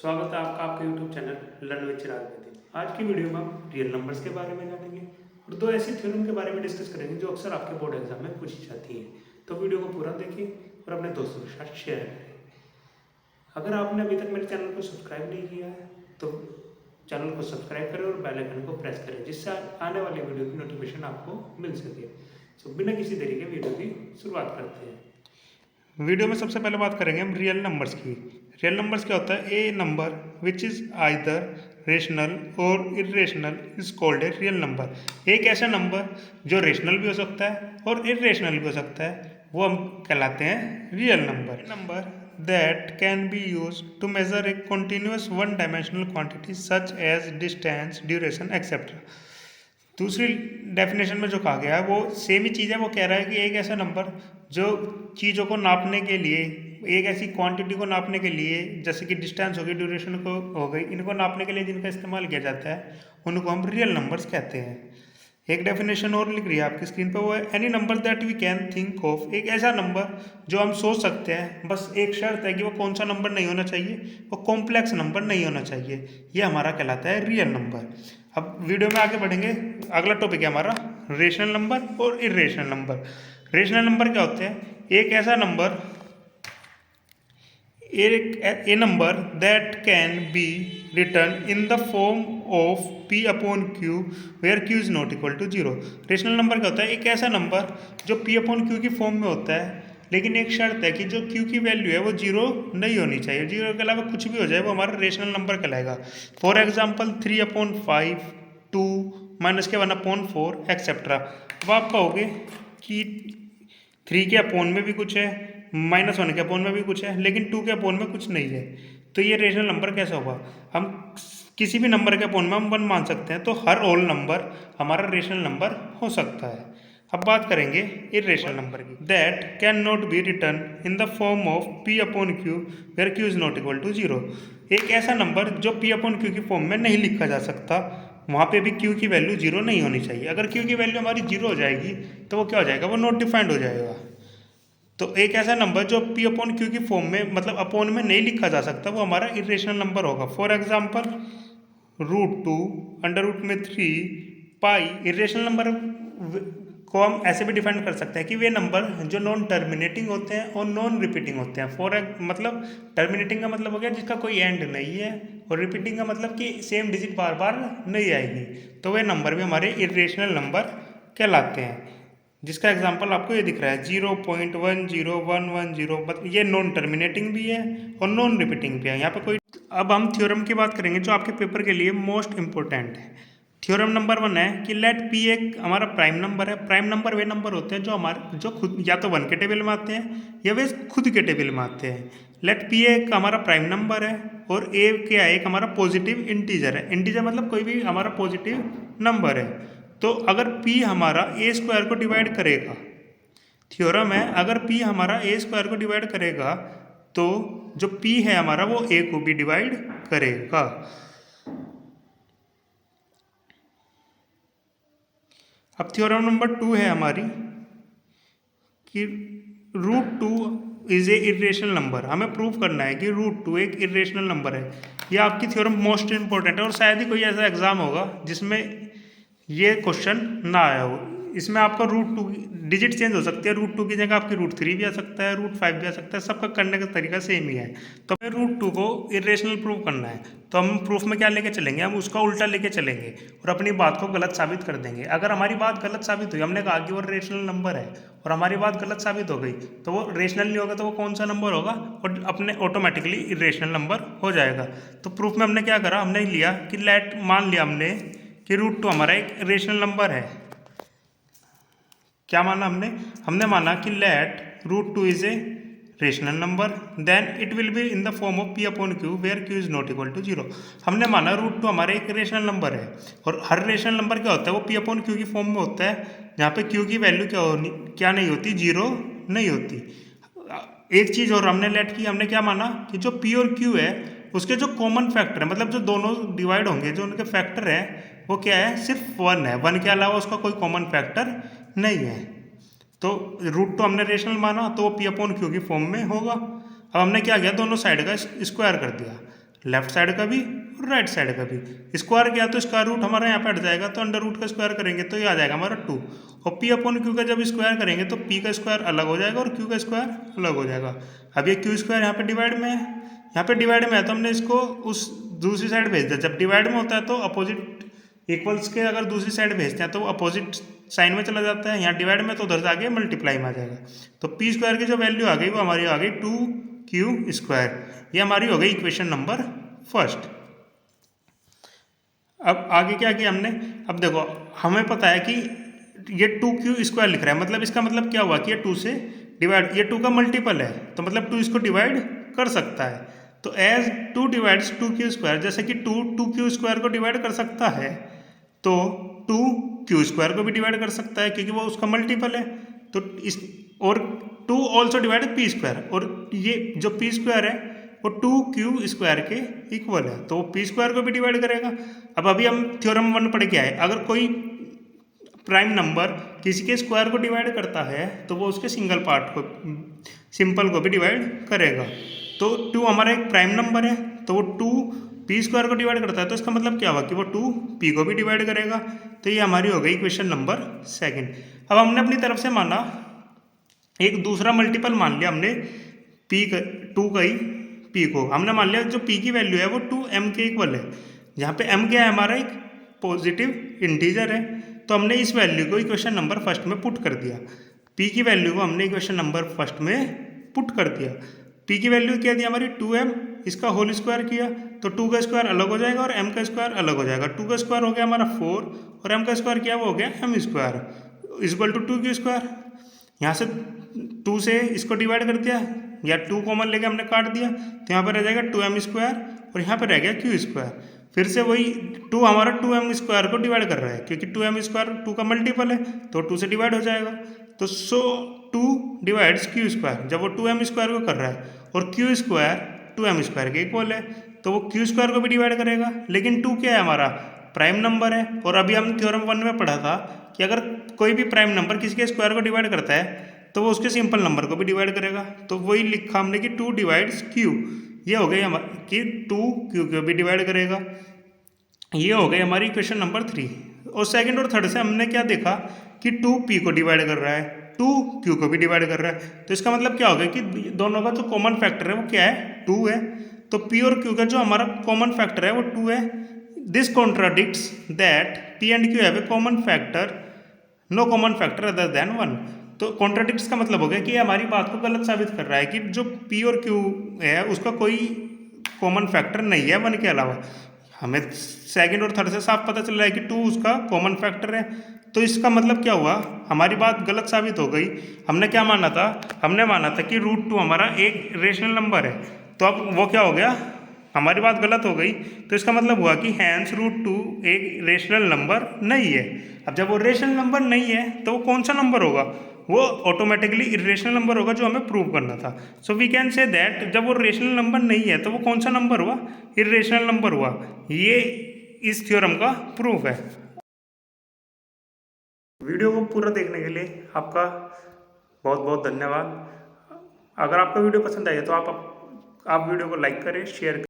स्वागत है आपका आपके YouTube चैनल लर्न विद चिराग में। आज की वीडियो में हम रियल नंबर्स के बारे में जानेंगे और दो ऐसी थ्योरम के बारे में डिस्कस करेंगे जो अक्सर आपके बोर्ड एग्जाम में पूछी जाती हैं। तो वीडियो को पूरा देखिए और अपने दोस्तों के साथ शेयर करें। अगर आपने अभी तक मेरे चैनल को सब्सक्राइब नहीं किया है तो चैनल को सब्सक्राइब करें और बेल आइकन को प्रेस करें, जिससे आने वाली वीडियो की नोटिफिकेशन आपको मिल सके। तो बिना किसी देरी के वीडियो की शुरुआत करते हैं। वीडियो में सबसे पहले बात करेंगे हम रियल नंबर्स की। रियल नंबर्स क्या होता है? A number which is either rational और irrational is called a real number. एक ऐसा नंबर जो रेशनल भी हो सकता है और इरेशनल भी हो सकता है, वो हम कहलाते हैं real number. Number that can be use to measure a continuous one dimensional quantity such as distance, duration etcetera. दूसरी डेफिनेशन में जो कहा गया है वो सेम ही चीज़ है। वो कह रहा है कि एक ऐसा नंबर जो चीज़ों को नापने के लिए, एक ऐसी क्वांटिटी को नापने के लिए, जैसे कि डिस्टेंस हो गई, ड्यूरेशन को हो गई, इनको नापने के लिए जिनका इस्तेमाल किया जाता है उनको हम रियल नंबर्स कहते हैं। एक डेफिनेशन और लिख रही है आपकी स्क्रीन पर, वो है any number that we can think of. एक ऐसा नंबर जो हम सोच सकते हैं, बस एक शर्त है कि वो कौन सा नंबर नहीं होना चाहिए, वो कॉम्प्लेक्स नंबर नहीं होना चाहिए। ये हमारा कहलाता है रियल नंबर। अब वीडियो में आगे बढ़ेंगे। अगला टॉपिक है हमारा रेशनल नंबर और इरेशनल नंबर। रेशनल नंबर क्या होते हैं? एक ऐसा नंबर, a number that can be written in the form of p upon q where q is not equal to 0। Rational number क्या होता है? एक ऐसा नंबर जो p अपॉन q की फॉर्म में होता है, लेकिन एक शर्त है कि जो q की वैल्यू है वो 0 नहीं होनी चाहिए। 0 के अलावा कुछ भी हो जाए वो हमारा रेशनल नंबर कहलाएगा। फॉर एग्जाम्पल 3 अपॉन 5, 2 माइनस के 1 अपॉन 4 एक्सेट्रा। अब आप कहोगे कि 3 के अपोन में भी कुछ है, -1 के अपोन में भी कुछ है, लेकिन 2 के अपोन में कुछ नहीं है, तो ये रेशनल नंबर कैसे होगा? हम किसी भी नंबर के अपोन में हम 1 मान सकते हैं, तो हर होल नंबर हमारा रेशनल नंबर हो सकता है। अब बात करेंगे इरेशनल नंबर की। That can not be written in the form of p upon q where q is not equal to 0। एक ऐसा नंबर जो p अपॉन q की फॉर्म में नहीं लिखा जा सकता, वहाँ पे भी q की वैल्यू 0 नहीं होनी चाहिए। अगर q की वैल्यू हमारी 0 हो जाएगी तो वो क्या हो जाएगा? वो नॉट डिफाइंड हो जाएगा। तो एक ऐसा नंबर जो p अपॉन q की फॉर्म में, मतलब अपोन में नहीं लिखा जा सकता, वो हमारा इरेशनल नंबर होगा। For example √2 √3 pi. Irrational number को हम ऐसे भी डिफाइन कर सकते हैं कि वे नंबर जो नॉन टर्मिनेटिंग होते हैं और नॉन रिपीटिंग होते हैं। मतलब टर्मिनेटिंग का मतलब हो गया जिसका कोई एंड नहीं है, और रिपीटिंग का मतलब कि सेम डिजिट बार बार नहीं आएगी, तो वे नंबर भी हमारे इरेशनल नंबर कहलाते हैं। जिसका एग्जांपल आपको ये दिख रहा है 0.10110, मतलब ये नॉन टर्मिनेटिंग भी है और नॉन रिपीटिंग भी है यहाँ पे कोई। अब हम थ्योरम की बात करेंगे जो आपके पेपर के लिए मोस्ट इंपॉर्टेंट है। थ्योरम नंबर 1 है कि लेट p एक हमारा प्राइम नंबर है। प्राइम नंबर वे नंबर होते हैं जो खुद या तो 1 के टेबल में आते हैं या वे खुद के टेबल में आते हैं। लेट p एक हमारा प्राइम नंबर है और a क्या है? एक हमारा पॉजिटिव इंटीजर है। इंटीजर मतलब कोई भी हमारा पॉजिटिव नंबर है। तो अगर p हमारा a स्क्वायर को डिवाइड करेगा, थ्योरम है, अगर p हमारा a स्क्वायर को डिवाइड करेगा तो जो p है हमारा वो a को भी डिवाइड करेगा। अब थ्योरम नंबर 2 है हमारी कि √2 इज ए इरेशनल नंबर। हमें प्रूव करना है कि √2 एक इरेशनल नंबर है। यह आपकी थ्योरम मोस्ट इंपॉर्टेंट है और शायद ही कोई ऐसा एग्जाम होगा जिसमें ये क्वेश्चन ना आया हो। इसमें आपका √2 डिजिट चेंज हो सकती है। √2 की जगह आपकी √3 भी आ सकता है, √5 भी आ सकता है। सबका करने का तरीका सेम ही है। तो हमें √2 को इरेशनल प्रूव करना है, तो हम प्रूफ में क्या लेके चलेंगे? हम उसका उल्टा लेके चलेंगे और अपनी बात को गलत साबित कर देंगे। अगर हमारी बात गलत साबित हुई, हमने कहा कि वो रेशनल नंबर है और हमारी बात गलत साबित हो गई, तो वो रेशनल नहीं होगा तो वो कौन सा नंबर होगा? और अपने ऑटोमेटिकली इरेशनल नंबर हो जाएगा। तो प्रूफ में हमने क्या करा? हमने लिया कि मान लिया हमने कि √2 हमारा एक रेशनल नंबर है। क्या माना हमने? हमने माना कि let √2 is a rational number, then it will be in the form of p upon q where q is not equal to 0। हमने माना √2 हमारा एक रेशनल नंबर है और हर रेशनल नंबर क्या होता है? वो p अपॉन q की फॉर्म में होता है, जहाँ पे q की वैल्यू क्या नहीं होती? 0 नहीं होती। एक चीज़ और हमने लेट की, हमने क्या माना कि जो p और q है उसके जो कॉमन फैक्टर है, मतलब जो दोनों डिवाइड होंगे, जो उनके फैक्टर है वो क्या है? सिर्फ 1 है। 1 के अलावा उसका कोई कॉमन फैक्टर नहीं है। तो √2 हमने रेशनल माना तो वो p अपॉन q की फॉर्म में होगा। अब हमने क्या किया? दोनों साइड का स्क्वायर कर दिया। लेफ्ट साइड का भी और राइट साइड का भी। स्क्वायर किया तो स्क्वायर रूट हमारा यहाँ पे हट जाएगा, तो अंडर रूट का स्क्वायर करेंगे तो ये आ जाएगा हमारा 2। और पी अपॉन क्यू का जब स्क्वायर करेंगे तो पी का स्क्वायर अलग हो जाएगा और क्यू का स्क्वायर अलग हो जाएगा। अब ये क्यू स्क्वायर यहाँ पे डिवाइड में है, यहाँ पे डिवाइड में है तो हमने इसको उस दूसरी साइड भेज दिया। जब डिवाइड में होता है तो अपोजिट इक्वल्स के अगर दूसरी साइड भेजते हैं तो वो अपोजिट साइन में चला जाता है। यहाँ डिवाइड में तो उधर से आगे मल्टीप्लाई में आ जाएगा। तो पी स्क्वायर की जो वैल्यू आ गई वो हमारी आ गई 2q स्क्वायर। ये हमारी हो गई इक्वेशन नंबर फर्स्ट। अब आगे क्या किया हमने, अब देखो हमें पता है कि ये 2q स्क्वायर लिख रहा है, मतलब इसका मतलब क्या हुआ कि ये 2 से डिवाइड, ये 2 का मल्टीपल है तो मतलब 2 इसको डिवाइड कर सकता है। तो एज 2 डिवाइड्स 2q स्क्वायर, जैसे कि 2q स्क्वायर को डिवाइड कर सकता है तो 2q स्क्वायर को भी डिवाइड कर सकता है क्योंकि वो उसका मल्टीपल है। तो इस और 2 ऑल्सो डिवाइड पी स्क्वायर, और ये जो पी स्क्वायर है वो 2q स्क्वायर के इक्वल है तो वो पी स्क्वायर को भी डिवाइड करेगा। अब अभी हम थ्योरम 1 पढ़ के आए, अगर कोई प्राइम नंबर किसी के स्क्वायर को डिवाइड करता है तो वो उसके सिंगल पार्ट को, सिंपल को भी डिवाइड करेगा। तो 2 हमारा एक प्राइम नंबर है तो वो 2 पी स्क्वायर को डिवाइड करता है, तो इसका मतलब क्या हुआ कि वो 2 पी को भी डिवाइड करेगा। तो ये हमारी हो गई क्वेश्चन नंबर सेकंड। अब हमने अपनी तरफ से माना एक दूसरा मल्टीपल मान लिया हमने पी का, 2 का ही पी को हमने मान लिया जो पी की वैल्यू है वो 2m के इक्वल है, जहाँ पे m क्या है हमारा एक पॉजिटिव इंटीजर है। तो हमने इस वैल्यू को इक्वेशन नंबर फर्स्ट में पुट कर दिया, p की वैल्यू को हमने इक्वेशन नंबर फर्स्ट में पुट कर दिया। p की वैल्यू क्या दी हमारी 2m, इसका होल स्क्वायर किया तो 2 का स्क्वायर अलग हो जाएगा और m का स्क्वायर अलग हो जाएगा। 2 का स्क्वायर हो गया हमारा 4 और m का स्क्वायर क्या वो हो गया m square equal to 2q square. यहाँ से 2 से इसको डिवाइड कर दिया या 2 कॉमन लेके हमने काट दिया तो यहाँ पर रह जाएगा 2m स्क्वायर और यहाँ पर रह गया q स्क्वायर। फिर से वही 2 हमारा 2m स्क्वायर को डिवाइड कर रहा है क्योंकि 2m स्क्वायर 2 का मल्टीपल है तो 2 से डिवाइड हो जाएगा। तो 2 डिवाइड्स q स्क्वायर, जब वो 2m स्क्वायर को कर रहा है और q स्क्वायर 2m स्क्वायर के इक्वल है तो वो q स्क्वायर को भी डिवाइड करेगा। लेकिन 2 क्या है हमारा प्राइम नंबर है, और अभी हम थ्योरम 1 में पढ़ा था कि अगर कोई भी प्राइम नंबर किसी के स्क्वायर को डिवाइड करता है तो वो उसके सिंपल नंबर को भी डिवाइड करेगा। तो वही लिखा हमने कि 2 डिवाइड्स q, ये हो गई हमारी कि 2q को भी डिवाइड करेगा। ये हो गई हमारी इक्वेशन नंबर 3। और सेकंड और थर्ड से हमने क्या देखा कि 2p को डिवाइड कर रहा है, 2q को भी डिवाइड कर रहा है। तो इसका मतलब क्या हो गया कि दोनों का जो कॉमन फैक्टर है वो क्या है 2 है। तो p और q का जो हमारा कॉमन फैक्टर है वो 2 है। This contradicts that p and q have a common factor, no common factor other than 1। तो कॉन्ट्राडिक्ट्स का मतलब हो गया कि ये हमारी बात को गलत साबित कर रहा है कि जो p और q है उसका कोई कॉमन फैक्टर नहीं है 1 के अलावा। हमें सेकंड और थर्ड से साफ पता चल रहा है कि 2 उसका कॉमन फैक्टर है। तो इसका मतलब क्या हुआ, हमारी बात गलत साबित हो गई। हमने क्या माना था, हमने माना था कि √2 हमारा एक रेशनल नंबर है, तो अब वो क्या हो गया, हमारी बात गलत हो गई। तो इसका मतलब हुआ कि हैंस √2 एक रेशनल नंबर नहीं है। अब जब वो रेशनल नंबर नहीं है तो वो कौन सा नंबर होगा, वो ऑटोमेटिकली इरेशनल नंबर होगा जो हमें प्रूव करना था। So we can say that जब वो रेशनल नंबर नहीं है तो वो कौन सा नंबर हुआ, इरेशनल नंबर हुआ। ये इस थ्योरम का प्रूफ है। वीडियो को पूरा देखने के लिए आपका बहुत बहुत धन्यवाद। अगर आपको वीडियो पसंद आई है तो आप वीडियो को लाइक करें, शेयर करें।